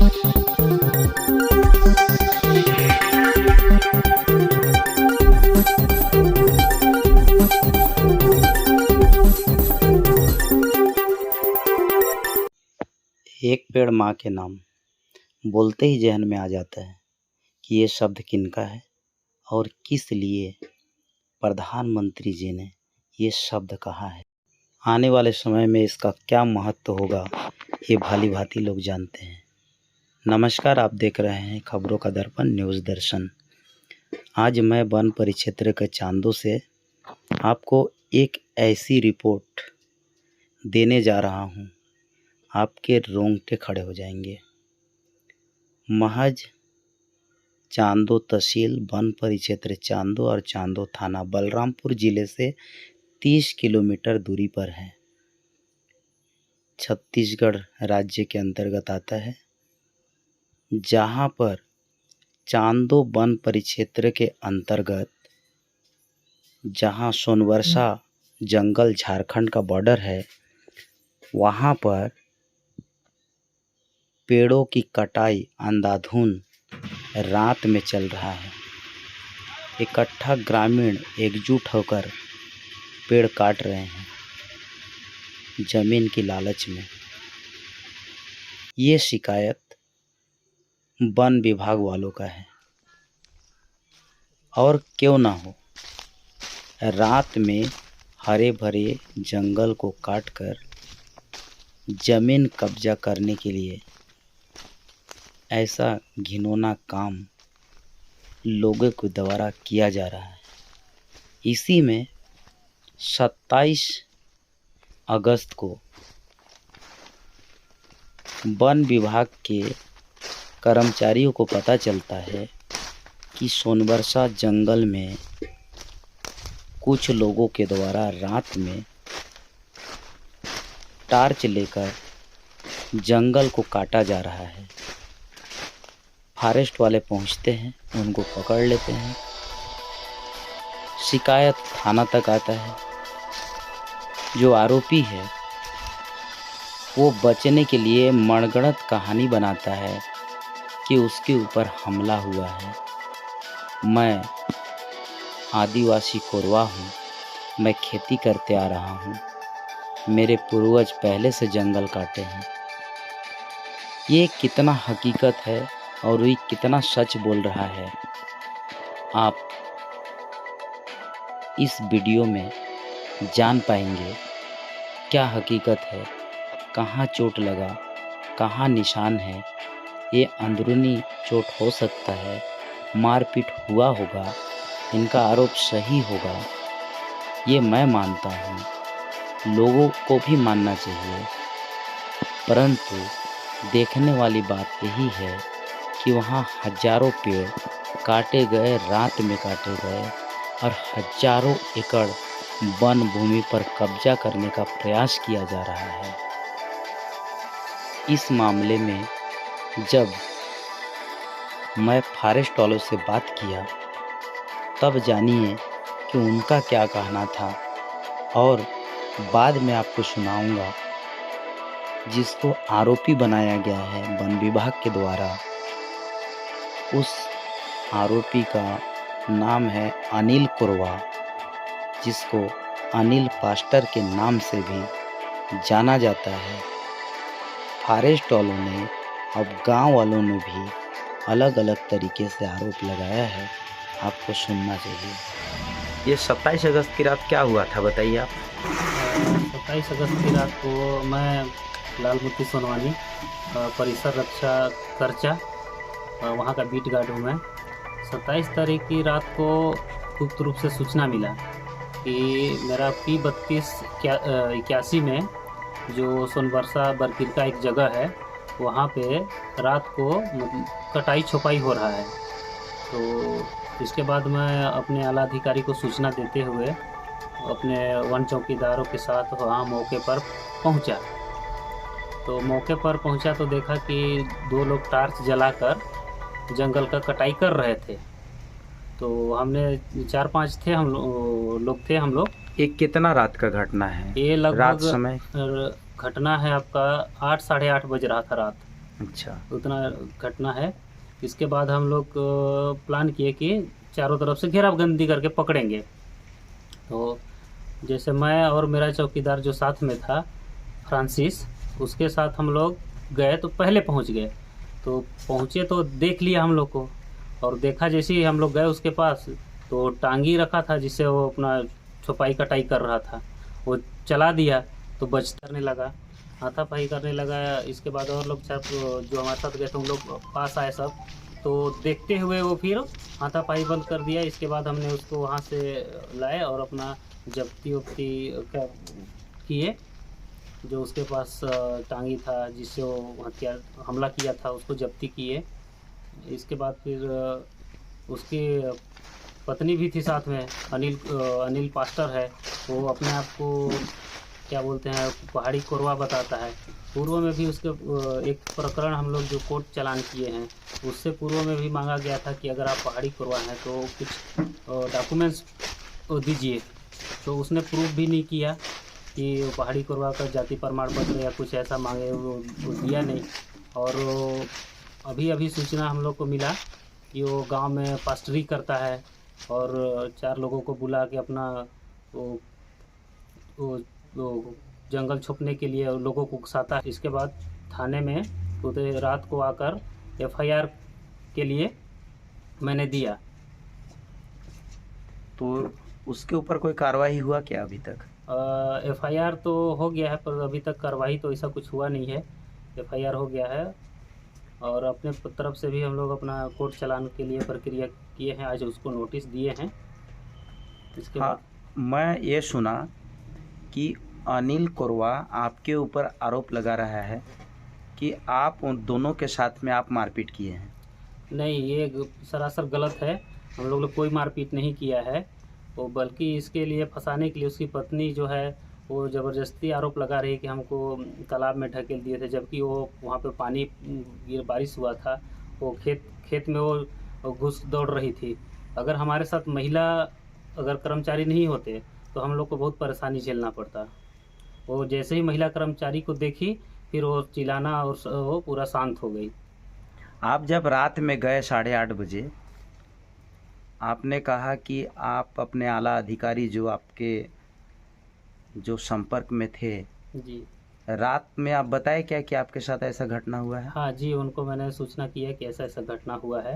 एक पेड़ माँ के नाम बोलते ही जहन में आ जाता है कि ये शब्द किनका है और किस लिए प्रधानमंत्री जी ने ये शब्द कहा है। आने वाले समय में इसका क्या महत्व होगा ये भली भांति लोग जानते हैं। नमस्कार, आप देख रहे हैं खबरों का दर्पण न्यूज़ दर्शन। आज मैं वन परिक्षेत्र के चांदो से आपको एक ऐसी रिपोर्ट देने जा रहा हूँ, आपके रोंगटे खड़े हो जाएंगे। महज चांदो तहसील, वन परिक्षेत्र चांदो और चांदो थाना बलरामपुर जिले से 30 किलोमीटर दूरी पर है। छत्तीसगढ़ राज्य के अंतर्गत आता है, जहाँ पर चांदो वन परिक्षेत्र के अंतर्गत, जहाँ सोनवर्षा जंगल झारखंड का बॉर्डर है, वहाँ पर पेड़ों की कटाई अंधाधुंध रात में चल रहा है। इकट्ठा ग्रामीण एकजुट होकर पेड़ काट रहे हैं जमीन की लालच में। ये शिकायत वन विभाग वालों का है। और क्यों ना हो, रात में हरे भरे जंगल को काटकर जमीन कब्जा करने के लिए ऐसा घिनौना काम लोगों के द्वारा किया जा रहा है। इसी में 27 अगस्त को वन विभाग के कर्मचारियों को पता चलता है कि सोनवर्षा जंगल में कुछ लोगों के द्वारा रात में टार्च लेकर जंगल को काटा जा रहा है। फॉरेस्ट वाले पहुंचते हैं, उनको पकड़ लेते हैं। शिकायत थाना तक आता है। जो आरोपी है वो बचने के लिए मनगढ़ंत कहानी बनाता है कि उसके ऊपर हमला हुआ है। मैं आदिवासी कोरवा हूँ, मैं खेती करते आ रहा हूँ, मेरे पूर्वज पहले से जंगल काटे हैं। ये कितना हकीकत है और ये कितना सच बोल रहा है, आप इस वीडियो में जान पाएंगे। क्या हकीकत है, कहाँ चोट लगा, कहाँ निशान है, ये अंदरूनी चोट हो सकता है, मारपीट हुआ होगा, इनका आरोप सही होगा, ये मैं मानता हूँ, लोगों को भी मानना चाहिए। परंतु देखने वाली बात यही है कि वहाँ हजारों पेड़ काटे गए, रात में काटे गए और हजारों एकड़ वन भूमि पर कब्जा करने का प्रयास किया जा रहा है। इस मामले में जब मैं फॉरेस्ट वालों से बात किया तब जानिए कि उनका क्या कहना था, और बाद में आपको सुनाऊंगा। जिसको आरोपी बनाया गया है वन विभाग के द्वारा, उस आरोपी का नाम है अनिल कोरवा, जिसको अनिल पास्टर के नाम से भी जाना जाता है। फॉरेस्ट वालों ने, अब गांव वालों ने भी अलग अलग तरीके से आरोप लगाया है, आपको सुनना चाहिए। ये 27 अगस्त की रात क्या हुआ था, बताइए आप। 27 अगस्त की रात को मैं लालमूर्ति सोनवानी, परिसर रक्षा कर्चा, वहाँ का बीट गार्ड हूँ मैं। 27 तारीख की रात को गुप्त रूप से सूचना मिला कि मेरा P32 81 में जो सोनवर्षा बरकिरका एक जगह है, वहाँ पे रात को कटाई छुपाई हो रहा है। तो इसके बाद मैं अपने आला अधिकारी को सूचना देते हुए अपने वन चौकीदारों के साथ वहाँ मौके पर पहुँचा। तो मौके पर पहुँचा तो देखा कि 2 लोग टार्च जलाकर जंगल का कटाई कर रहे थे। तो हमने 4-5 थे हम लोग। ये कितना रात का घटना है? ये लगभग रात समय घटना है आपका 8 साढ़े 8 बज रहा था रात। अच्छा। उतना घटना है। इसके बाद हम लोग प्लान किए कि चारों तरफ से घेराबंदी करके पकड़ेंगे। तो जैसे मैं और मेरा चौकीदार जो साथ में था फ्रांसिस, उसके साथ हम लोग गए तो पहले पहुंच गए। तो पहुंचे तो देख लिया हम लोग को, और देखा जैसे ही हम लोग गए उसके पास, तो टांगी रखा था जिससे वो अपना छुपाई कटाई कर रहा था, वो चला दिया तो करने लगा, हाथापाई करने लगा। इसके बाद और लोग जो हमारे साथ गए थे उन लोग पास आए सब, तो देखते हुए वो फिर हाथापाई बंद कर दिया। इसके बाद हमने उसको वहाँ से लाए और अपना जब्ती वब्ती किए। जो उसके पास टांगी था जिससे वो हथियार हमला किया था उसको जब्ती किए। इसके बाद फिर उसकी पत्नी भी थी साथ में, अनिल पास्टर है, वो अपने आप को क्या बोलते हैं पहाड़ी कोरवा बताता है। पूर्व में भी उसके एक प्रकरण हम लोग जो कोर्ट चालान किए हैं, उससे पूर्व में भी मांगा गया था कि अगर आप पहाड़ी कोरवा हैं तो कुछ डॉक्यूमेंट्स दीजिए। तो उसने प्रूफ भी नहीं किया कि पहाड़ी कोरवा का जाति प्रमाण पत्र या कुछ ऐसा मांगे, वो दिया नहीं। और अभी अभी सूचना हम लोग को मिला कि वो गांव में पास्टरी करता है और 4 लोगों को बुला के अपना वो वो जंगल छुपने के लिए लोगों को उकसाता है। इसके बाद थाने में पूरे रात को आकर एफआईआर के लिए मैंने दिया। तो उसके ऊपर कोई कार्रवाई हुआ क्या अभी तक? एफआईआर तो हो गया है, पर अभी तक कार्रवाई तो ऐसा कुछ हुआ नहीं है। एफआईआर हो गया है और अपने तरफ से भी हम लोग अपना कोर्ट चालान के लिए प्रक्रिया किए हैं, आज उसको नोटिस दिए हैं। इसके हाँ, बाद मैं ये सुना कि अनिल कोरवा आपके ऊपर आरोप लगा रहा है कि आप उन दोनों के साथ में आप मारपीट किए हैं। नहीं, ये सरासर गलत है। हम लोग कोई मारपीट नहीं किया है, वो बल्कि इसके लिए फंसाने के लिए उसकी पत्नी जो है वो ज़बरदस्ती आरोप लगा रही है कि हमको तालाब में ढकेल दिए थे, जबकि वो वहाँ पे पानी बारिश हुआ था, वो खेत में वो घुस दौड़ रही थी। अगर हमारे साथ महिला अगर कर्मचारी नहीं होते तो हम लोग को बहुत परेशानी झेलना पड़ता। वो जैसे ही महिला कर्मचारी को देखी फिर वो चिल्लाना और वो पूरा शांत हो गई। आप जब रात में गए 8:30 बजे, आपने कहा कि आप अपने आला अधिकारी जो आपके जो संपर्क में थे, जी रात में आप बताए क्या कि आपके साथ ऐसा घटना हुआ है? हाँ जी, उनको मैंने सूचना किया कि ऐसा ऐसा घटना हुआ है,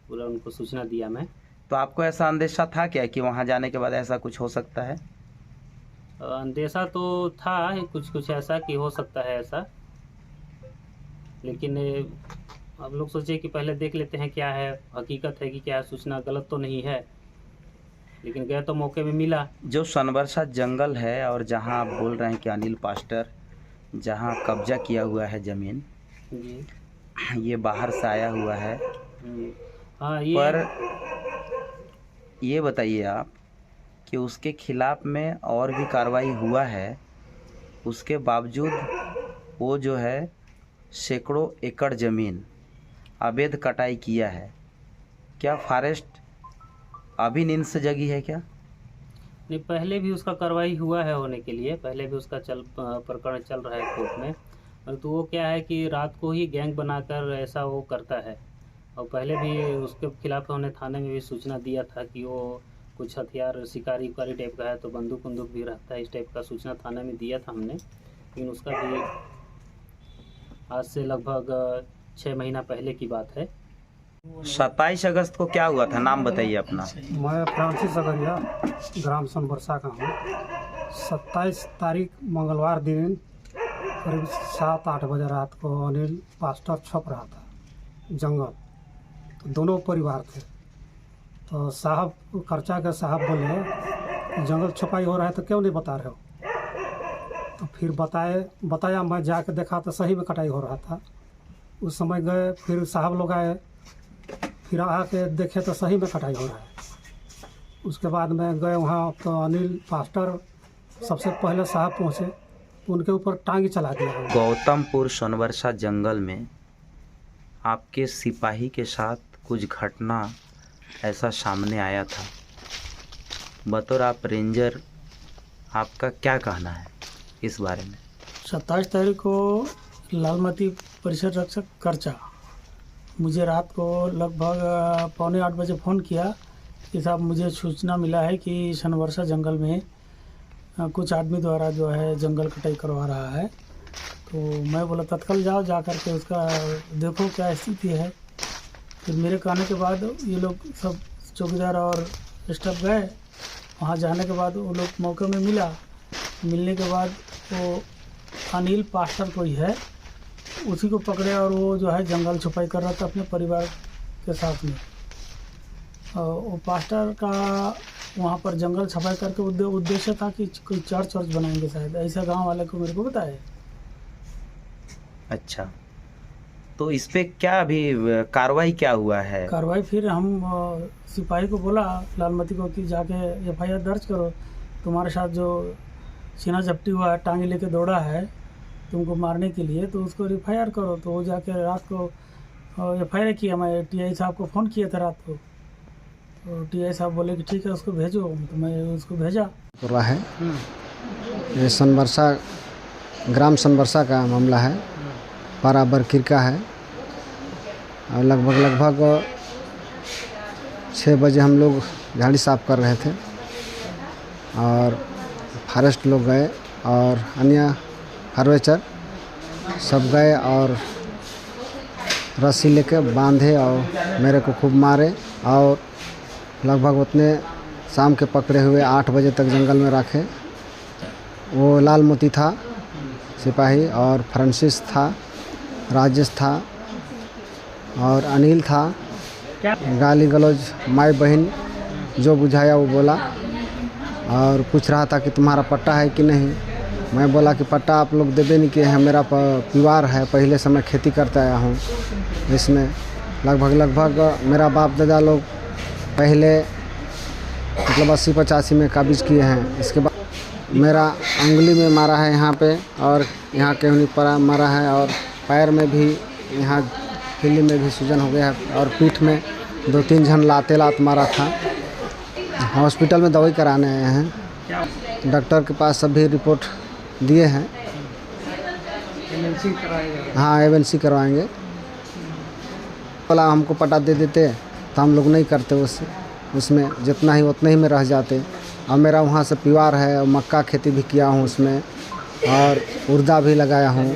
पूरा उनको सूचना दिया मैं। तो आपको ऐसा अंदेशा था क्या कि वहाँ जाने के बाद ऐसा कुछ हो सकता है? अंदेशा तो था कुछ कुछ ऐसा कि हो सकता है ऐसा, लेकिन अब लोग सोचे कि पहले देख लेते हैं क्या है, हकीकत है कि क्या है, सूचना गलत तो नहीं है। लेकिन गए तो मौके में मिला। जो सोनबरसा जंगल है और जहाँ आप बोल रहे हैं कि अनिल पास्टर जहाँ कब्जा किया हुआ है ज़मीन, जी ये बाहर से आया हुआ है। हाँ, ये पर ये बताइए आप कि उसके खिलाफ में और भी कार्रवाई हुआ है, उसके बावजूद वो जो है सैकड़ों एकड़ ज़मीन अवैध कटाई किया है। क्या फॉरेस्ट अभी नींद से जगी है क्या? नहीं, पहले भी उसका कार्रवाई हुआ है होने के लिए, पहले भी उसका प्रकरण चल रहा है कोर्ट में। तो वो क्या है कि रात को ही गैंग बनाकर ऐसा वो करता है। और पहले भी उसके खिलाफ हमने थाने में भी सूचना दिया था कि वो कुछ हथियार शिकारी उकारी टाइप का है, तो बंदूक बंदूक भी रहता है, इस टाइप का सूचना थाने में दिया था हमने। लेकिन उसका भी आज से लगभग 6 महीना पहले की बात है। 27 अगस्त को क्या हुआ था, नाम बताइए अपना। मैं फ्रांसिस अगरिया, ग्राम सोनबरसा का हूँ। 27 तारीख मंगलवार दिन करीब 7-8 बजे रात को अनिल पास्टर छुप रहा था जंगल। तो दोनों परिवार थे। तो साहब कर्चा के साहब बोले जंगल छुपाई हो रहा है तो क्यों नहीं बता रहे हो? तो फिर बताया, मैं जाके देखा तो सही में कटाई हो रहा था। उस समय गए, फिर साहब लोग आए, फिर आके देखे तो सही में कटाई हो रहा है। उसके बाद में गए वहाँ तो अनिल पास्टर सबसे पहले साहब पहुँचे, उनके ऊपर टांगी चला दिया। गौतमपुर सोनबरसा जंगल में आपके सिपाही के साथ कुछ घटना ऐसा सामने आया था। बतौर आप रेंजर आपका क्या कहना है इस बारे में? 27 तारीख को लालमती परिसर रक्षक करचा। मुझे रात को लगभग 7:45 बजे फ़ोन किया कि साहब मुझे सूचना मिला है कि सनबरसा जंगल में कुछ आदमी द्वारा जो है जंगल कटाई करवा रहा है। तो मैं बोला तत्काल जाओ, जा कर के उसका देखो क्या स्थिति है। फिर मेरे कहने के बाद ये लोग सब चौकीदार और स्टाफ गए। वहाँ जाने के बाद वो लोग मौके में मिलने के बाद वो अनिल पास्टर कोई है, उसी को पकड़े और वो जो है जंगल छुपाई कर रहा था अपने परिवार के साथ में। और वो पास्टर का वहाँ पर जंगल छपाई करके उद्देश्य था कि कोई चर्च वर्च बनाएंगे शायद, ऐसा गांव वाले को मेरे को बताया। अच्छा, तो इस पे क्या अभी कार्रवाई क्या हुआ है? कार्रवाई फिर हम सिपाही को बोला लालमती को कि जाके FIR दर्ज करो, तुम्हारे साथ जो सीना झपटी हुआ है, टांगे लेके दौड़ा है तुमको मारने के लिए, तो उसको FIR करो। तो वो जाके रात को FIR किया। मैं TI साहब को फ़ोन किया था रात को, तो TI साहब बोले कि ठीक है उसको भेजो, तो मैं उसको भेजा। कर रहा है ये सनबरसा ग्राम सनबरसा का मामला है, पारा बरकिर का है। और लगभग 6 बजे हम लोग झाड़ी साफ कर रहे थे और फॉरेस्ट लोग गए और अन्य हार्वेस्टर सब गए और रस्सी लेके बांधे और मेरे को खूब मारे। और लगभग उतने शाम के पकड़े हुए 8 बजे तक जंगल में रखे। वो लाल मोती था सिपाही, और फ्रांसिस था, राजेश था और अनिल था। गाली गलौज माई बहन जो बुझाया वो बोला और पूछ रहा था कि तुम्हारा पट्टा है कि नहीं। मैं बोला कि पट्टा आप लोग देबे नहीं किए हैं, मेरा परिवार है, पहले से मैं खेती करता आया हूँ। इसमें लगभग मेरा बाप दादा लोग पहले मतलब 80-85 में काबिज किए हैं। इसके बाद मेरा उंगली में मारा है यहाँ पे, और यहाँ केहनी पर मारा है, और पैर में भी, यहाँ किली में भी सूजन हो गया है, और पीठ में 2-3 जन लात मारा था। हॉस्पिटल में दवाई कराने आए हैं, डॉक्टर के पास सभी रिपोर्ट दिए हैं। हाँ, एमएनसी करवाएंगे। बोला हमको पट्टा दे देते तो हम लोग नहीं करते, उसमें जितना ही उतने ही में रह जाते। और मेरा वहाँ से परिवार है, और मक्का खेती भी किया हूँ उसमें, और उर्दा भी लगाया हूँ।